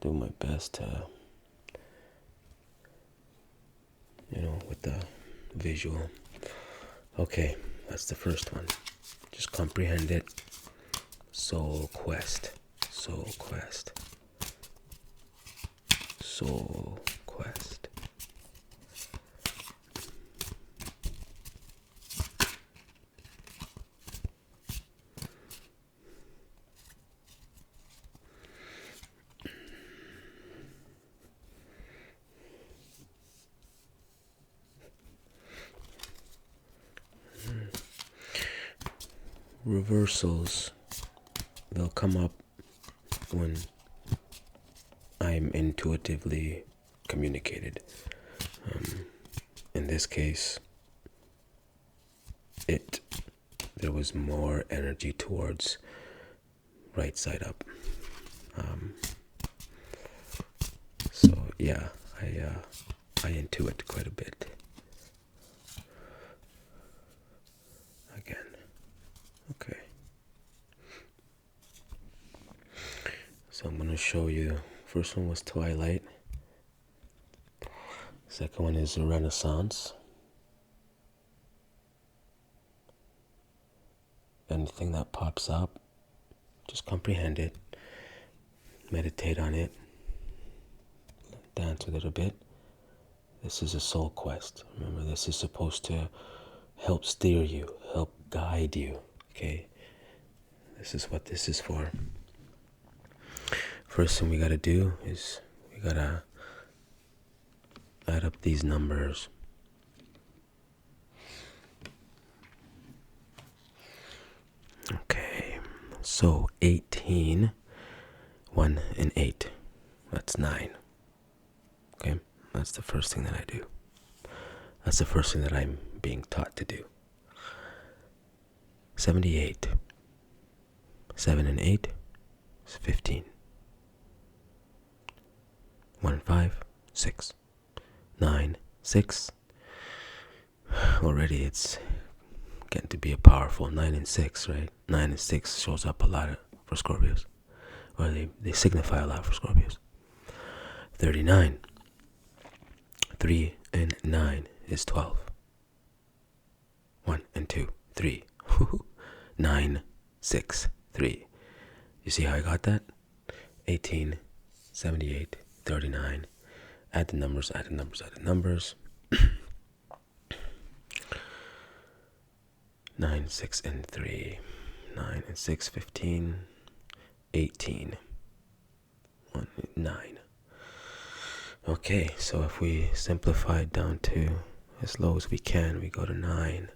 do my best to, with the visual. Okay, that's the first one. Just comprehend it. Soul quest. Soul quest. Soul quest. Reversals, they'll come up when I'm intuitively communicated. In this case, there was more energy towards right side up. So yeah, I intuit quite a bit. Again. Okay. So I'm going to show you. First one was Twilight. Second one is Renaissance. Anything that pops up, just comprehend it. Meditate on it. Dance with it a bit. This is a soul quest. Remember, this is supposed to help steer you, help guide you. Okay? This is what this is for. First thing we gotta do is we gotta add up these numbers. Okay, so 18, 1 and 8, that's 9. Okay, that's the first thing that I do. That's the first thing that I'm being taught to do. 78, 7 and 8 is 15. 1 and 5, 6. 9, 6. Already it's getting to be a powerful 9 and 6, right? 9 and 6 shows up a lot for Scorpios. Or they signify a lot for Scorpios. 39. 3 and 9 is 12. 1 and 2, 3. 9, 6, 3. You see how I got that? 18, 78, 39. Add the numbers, add the numbers, add the numbers. 9, 6, and 3. 9 and 6, 15. 18. 1, 9. Okay, so if we simplify it down to as low as we can, we go to 9.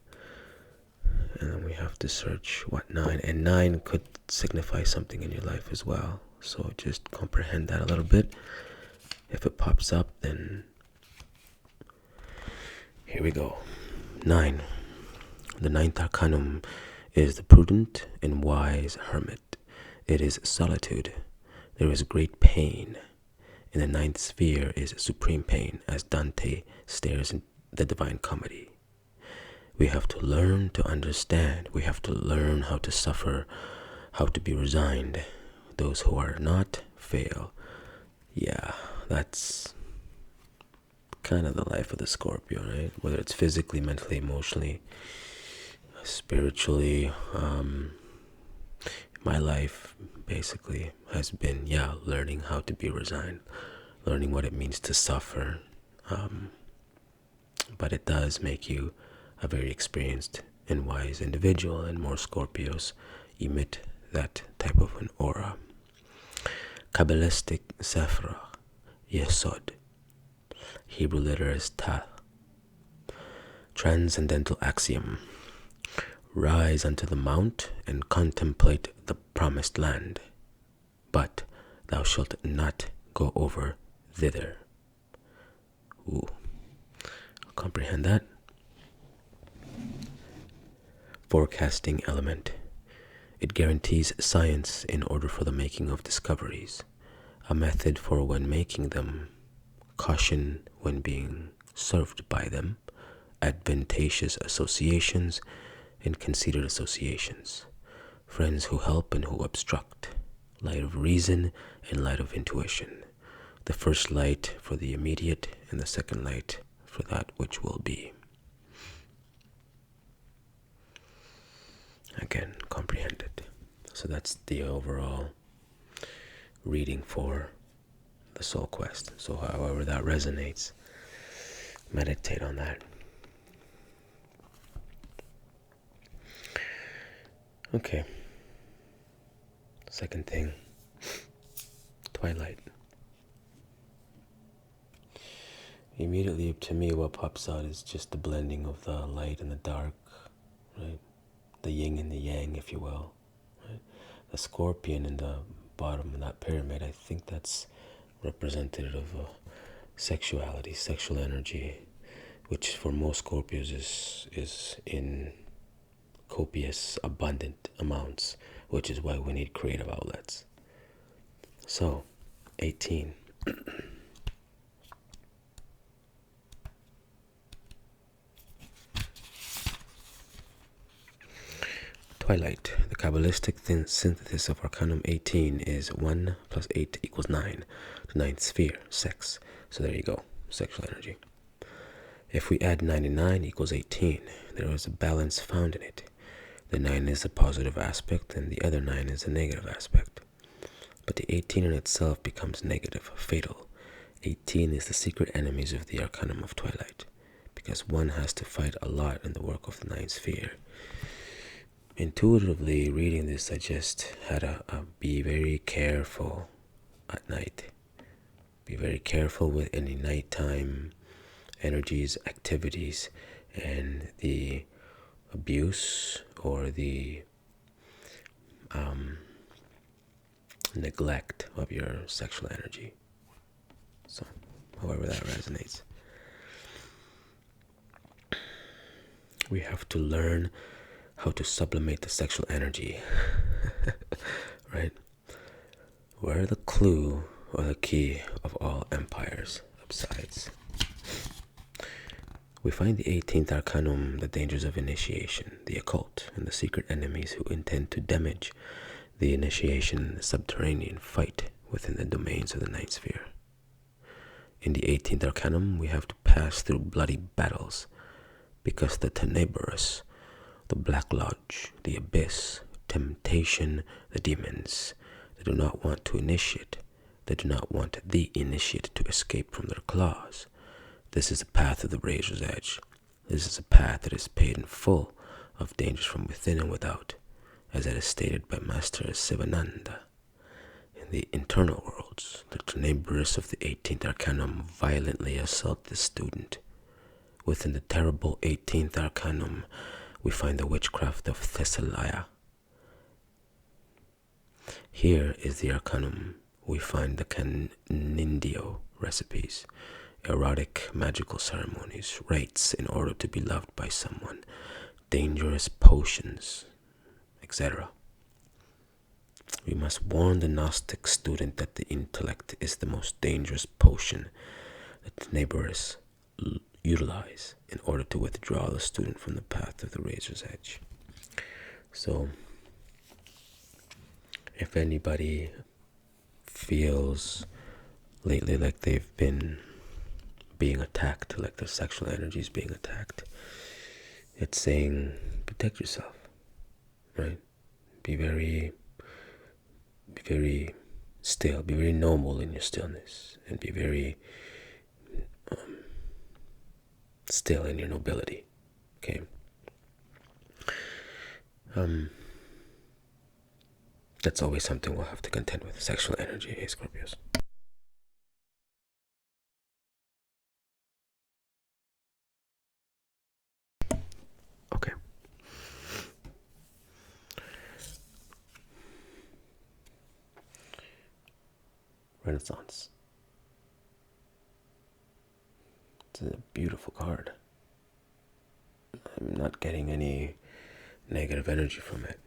And then we have to search what 9. And 9 could signify something in your life as well. So just comprehend that a little bit. If it pops up, then here we go. 9. The ninth arcanum is the prudent and wise hermit. It is solitude. There is great pain. And the ninth sphere is supreme pain, as Dante stares in the Divine Comedy. We have to learn to understand. We have to learn how to suffer, how to be resigned. Those who are not fail. Yeah, that's kind of the life of the Scorpio, right? Whether it's physically, mentally, emotionally, spiritually. My life basically has been, learning how to be resigned, learning what it means to suffer. But it does make you a very experienced and wise individual, and more Scorpios emit that type of an aura. Kabbalistic Sephra, Yesod. Hebrew letter is Ta. Transcendental axiom. Rise unto the mount and contemplate the promised land, but thou shalt not go over thither. Ooh, comprehend that. Forecasting element. It guarantees science in order for the making of discoveries, a method for when making them, caution when being served by them, advantageous associations and considered associations, friends who help and who obstruct, light of reason and light of intuition, The first light for the immediate, and the second light for that which will be. Again, comprehended. So that's the overall reading for the soul quest. So however that resonates, meditate on that. Okay. Second thing, twilight. Immediately to me what pops out is just the blending of the light and the dark, right? The yin and the yang, if you will. Right? The scorpion in the bottom of that pyramid, I think that's representative of sexuality, sexual energy, which for most Scorpios is in copious, abundant amounts, which is why we need creative outlets. So, 18. Twilight. The Kabbalistic synthesis of Arcanum 18 is 1 plus 8 equals 9. The ninth sphere, sex. So there you go, sexual energy. If we add 99 equals 18, there is a balance found in it. The 9 is a positive aspect and the other 9 is a negative aspect. But the 18 in itself becomes negative, fatal. 18 is the secret enemies of the Arcanum of Twilight, because one has to fight a lot in the work of the ninth sphere. Intuitively reading this, I just had to be very careful at night. Be very careful with any nighttime energies, activities, and the abuse or the neglect of your sexual energy. So, however that resonates. We have to learn how to sublimate the sexual energy, right? Where the clue or the key of all empires subsides. We find the 18th Arcanum, the dangers of initiation, the occult, and the secret enemies who intend to damage the initiation in the subterranean fight within the domains of the ninth sphere. In the 18th Arcanum, we have to pass through bloody battles because the Tenebrous, the Black Lodge, the Abyss, temptation, the demons, they do not want to initiate. They do not want the initiate to escape from their claws. This is a path of the razor's edge. This is a path that is paid in full of dangers from within and without, as it is stated by Master Sivananda. In the internal worlds, the Tenebrous of the 18th Arcanum violently assault the student. Within the terrible 18th Arcanum, we find the witchcraft of Thessalia. Here is the Arcanum. We find the Canindio recipes, erotic magical ceremonies, rites in order to be loved by someone, dangerous potions, etc. We must warn the Gnostic student that the intellect is the most dangerous potion that the Tenebrous utilize in order to withdraw the student from the path of the razor's edge. So, if anybody feels lately like they've been being attacked, like their sexual energy is being attacked, it's saying protect yourself, right? Be very still, be very noble in your stillness, and be very still in your nobility, okay? That's always something we'll have to contend with, sexual energy, hey Scorpios. Okay. Renaissance. It's a beautiful card. I'm not getting any negative energy from it.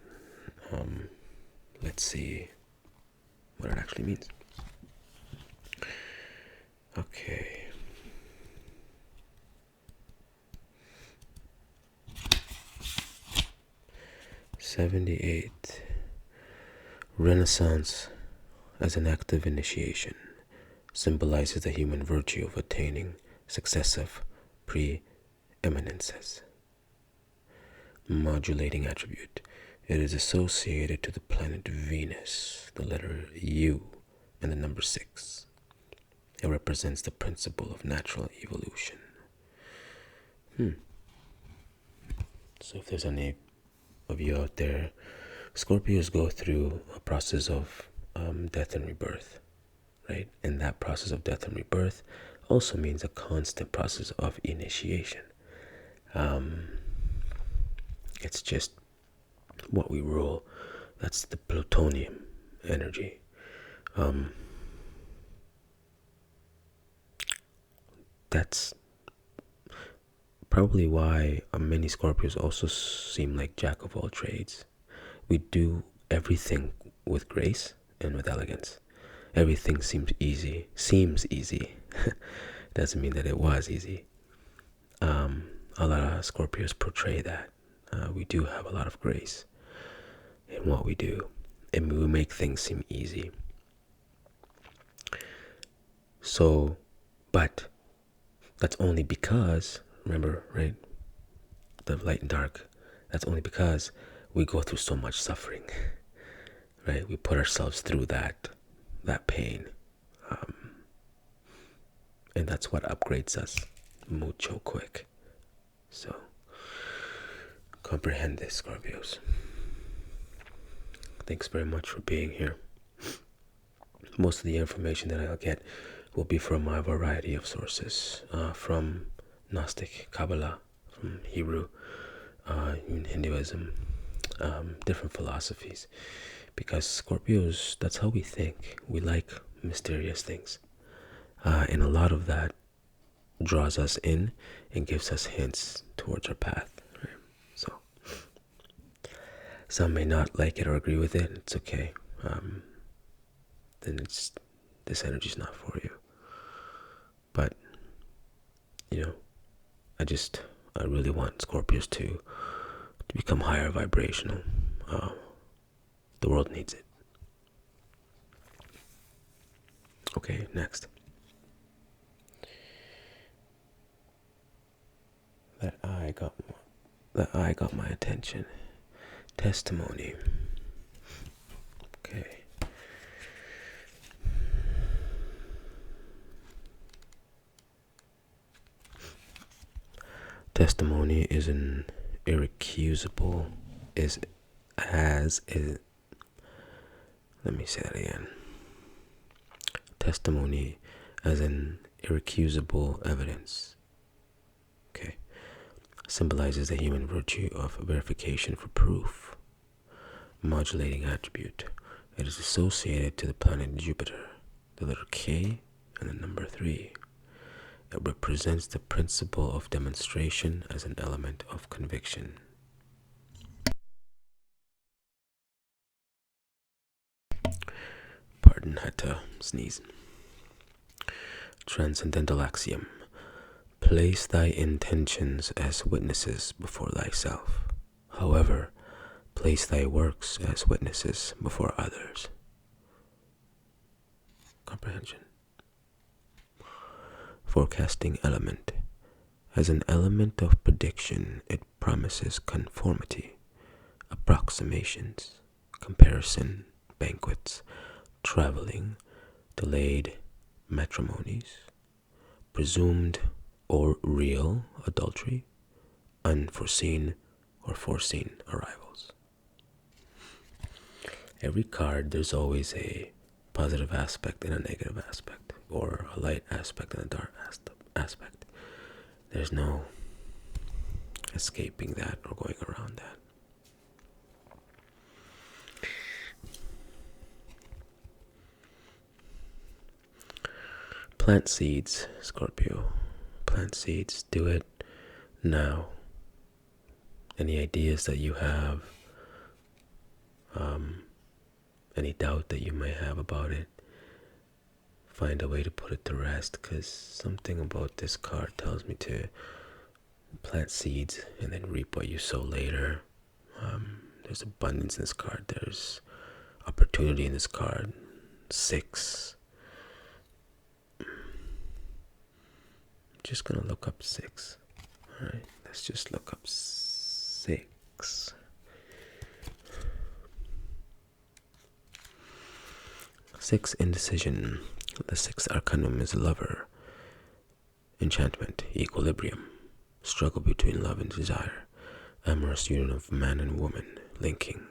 Let's see what it actually means. Okay. '78. Renaissance as an act of initiation. symbolizes the human virtue of attaining successive preeminences. Modulating attribute. It is associated to the planet Venus, the letter U, and the number 6. It represents the principle of natural evolution. So if there's any of you out there, Scorpios go through a process of death and rebirth, right? And that process of death and rebirth also means a constant process of initiation. It's just what we rule. That's the plutonium energy. That's probably why many Scorpios also seem like jack of all trades. We do everything with grace and with elegance. Everything seems easy. Doesn't mean that it was easy. A lot of Scorpios portray that. We do have a lot of grace in what we do, and we make things seem easy. So, but that's only because, remember, right? The light and dark. That's only because we go through so much suffering, right? We put ourselves through that pain, and that's what upgrades us mucho quick. So comprehend this, Scorpios. Thanks very much for being here. Most of the information that I'll get will be from a variety of sources, from Gnostic, Kabbalah, from Hebrew, Hinduism, different philosophies. Because Scorpios, that's how we think. We like mysterious things. And a lot of that draws us in and gives us hints towards our path. Right? So, some may not like it or agree with it. It's okay. Then this energy's not for you. But, I really want Scorpios to become higher vibrational. The world needs it. Okay, next. That eye got my attention. Testimony. Okay. Testimony is an irrecusable, let me say that again. Testimony as an irrecusable evidence. Okay. Symbolizes the human virtue of verification for proof. Modulating attribute. It is associated to the planet Jupiter, the letter K and the number 3. It represents the principle of demonstration as an element of conviction. Pardon, had to sneeze. Transcendental axiom. Place thy intentions as witnesses before thyself. However, place thy works as witnesses before others. Comprehension. Forecasting element. As an element of prediction, it promises conformity, approximations, comparison, banquets, traveling, delayed matrimonies, presumed or real adultery, unforeseen or foreseen arrivals. Every card, there's always a positive aspect and a negative aspect, or a light aspect and a dark aspect. There's no escaping that or going around that. Plant seeds, Scorpio. Plant seeds. Do it now. Any ideas that you have, any doubt that you may have about it, find a way to put it to rest, because something about this card tells me to plant seeds and then reap what you sow later. There's abundance in this card. There's opportunity in this card. 6. just going to look up 6. All right, let's just look up 6. 6, indecision. The 6th arcanum is lover, enchantment, equilibrium, struggle between love and desire, amorous union of man and woman, linking.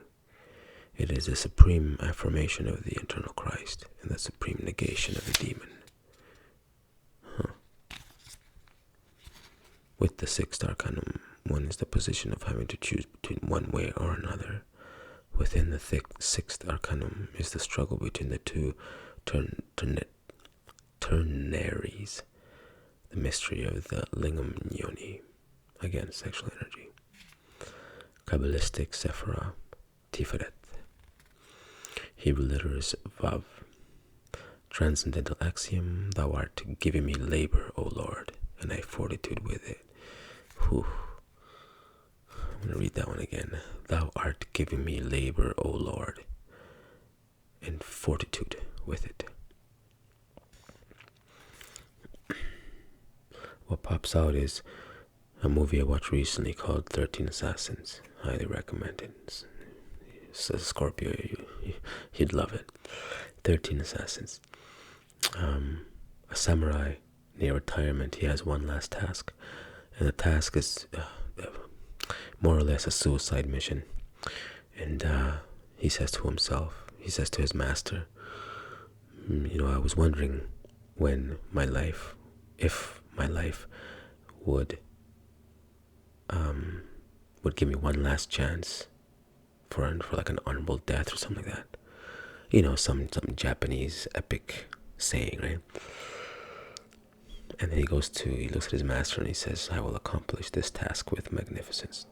It is the supreme affirmation of the internal Christ and the supreme negation of the demon. With the 6th arcanum, one is the position of having to choose between one way or another. Within the 6th arcanum is the struggle between the two ternaries, the mystery of the lingam yoni, again, sexual energy. Kabbalistic Sephirah, Tiferet. Hebrew letters Vav. Transcendental axiom, thou art giving me labor, O Lord, and I fortitude with it. Whew. I'm going to read that one again. Thou art giving me labor, O Lord, and fortitude with it. What pops out is a movie I watched recently called 13 Assassins. Highly recommended. It's a Scorpio, you'd love it. 13 Assassins. A samurai near retirement, he has one last task, and the task is more or less a suicide mission. And he says to himself, he says to his master, I was wondering when my life, if my life would give me one last chance for like an honorable death or something like that. Some Japanese epic saying, right? And then he looks at his master and he says, I will accomplish this task with magnificence.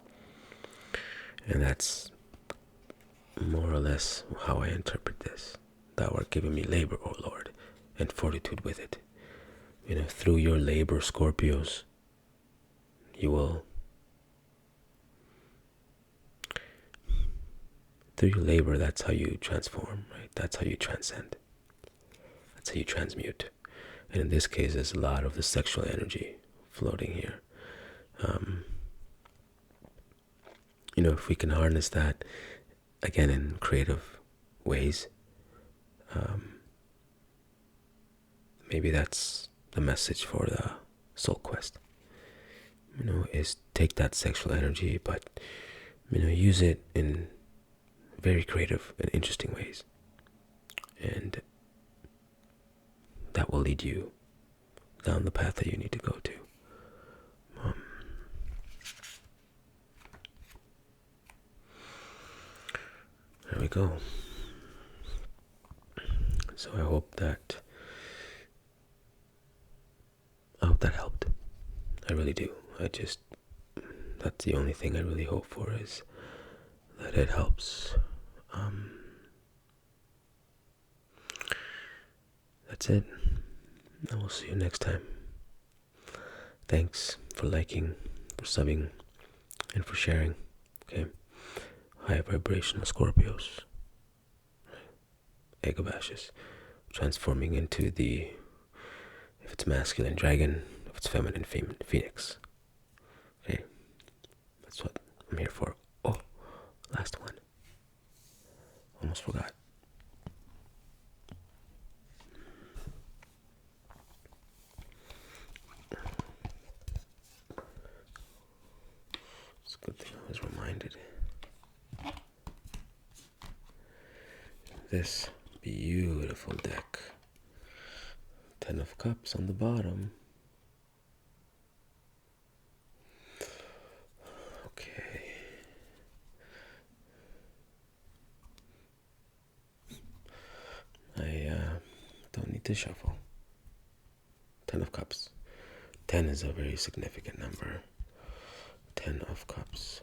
And that's more or less how I interpret this. Thou art giving me labor, O Lord, and fortitude with it. Through your labor, Scorpios, through your labor, that's how you transform, right? That's how you transcend. That's how you transmute. And in this case, there's a lot of the sexual energy floating here. If we can harness that, again, in creative ways, maybe that's the message for the soul quest. Is take that sexual energy, but, use it in very creative and interesting ways. And that will lead you down the path that you need to go to. There we go. So I hope that helped. I really do. That's the only thing I really hope for, is that it helps. That's it. I will see you next time. Thanks for liking, for subbing, and for sharing. Okay. High vibrational Scorpios. Egg of ashes. Transforming into if it's masculine, dragon. If it's feminine, phoenix. Okay. That's what I'm here for. Oh, last one. Almost forgot. It's a good thing I was reminded. This beautiful deck. 10 of Cups on the bottom. Okay. I don't need to shuffle. 10 of Cups. 10 is a very significant number. 10 of Cups.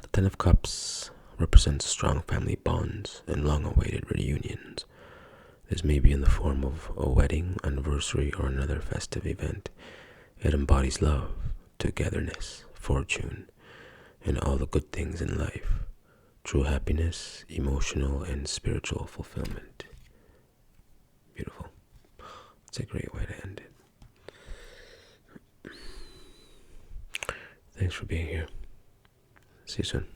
The 10 of Cups represents strong family bonds and long-awaited reunions. This may be in the form of a wedding, anniversary, or another festive event. It embodies love, togetherness, fortune, and all the good things in life. true happiness, emotional and spiritual fulfillment. Beautiful. It's a great way to end it. Thanks for being here. See you soon.